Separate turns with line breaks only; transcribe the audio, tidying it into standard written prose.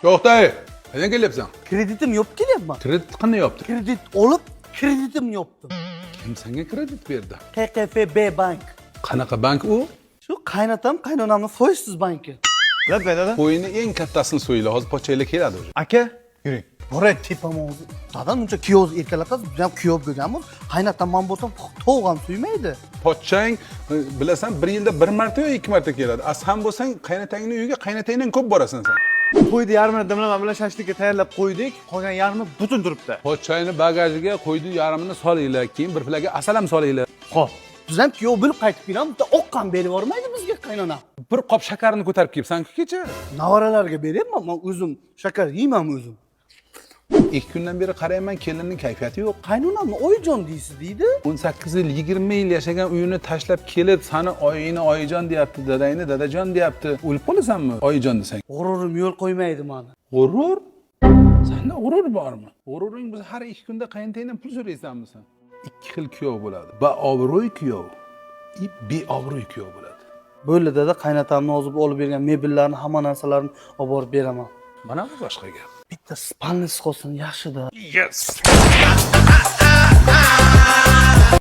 To'xtay. Qayerga kelyapsan?
Kreditim yopib kelyapman.
Kredit qanday yopdi?
Kredit olib, kreditim yopdim.
Kim senga kredit berdi?
KKFB bank.
Qanaqa bank u?
Shu qaynatam, qaynonamning foizsiz banki.
Lan dada.
Qo'yini eng kattasini so'yla, hozir pochaylar keladi o'zi.
Aka, yuring.
Boray tepam o'zi. Dadam uncha kiyoz erkalatadi, biz ham kuyov bo'lganmiz. Qaynatam man bo'lsam to'g' ham suymaydi.
Pochchang bilasan, bir yilda bir marta yo ikki marta keladi. Sen bo'lsang qaynotangning uyiga qaynotangdan ko'p borasan sen.
Qo'yni yarmini dimlama bilan shashlikka tayyorlab qo'ydik. Qolgan yarmi butun turibdi.
Pochchayni bagajiga qo'ydi, yarmini solinglar, keyin bir plaga asal ham solinglar.
Xo'p. Biz ham kuyov bo'lib qaytib kelamiz, bitta oqqan berib yormaydi bizga qaynonam.
Bir qop shakarni ko'tarib kelibsan-ku kecha.
Navaralarga beryapman, men o'zim shakar yeyman o'zim.
2 kundan beri qarayman, kelinning kayfiyati yo'q.
Qaynonamni oyijon deysiz deydi.
18 yil, 20 yil yashagan uyini tashlab kelib, seni oyingni oyijon deyapti, dadangni dadajon deyapti. O'lib qolasanmi oyijon desang?
G'ururim yo'l qo'ymaydi meni.
G'urur? Senda g'urur bormi? G'ururing biz har 2 kunda qaynotangdan pul so'raysanmi sen? 2 xil kuyov bo'ladi. Baobro'y kuyov, beobro'y kuyov bo'ladi.
Bo'ldi dada, qaynatamni o'zib olib bergan mebellarni, hamma narsalarni olib borib beraman.
Mana bu boshqa gap.
Bitta spalnis qolsin yaxshi-da.
Yes.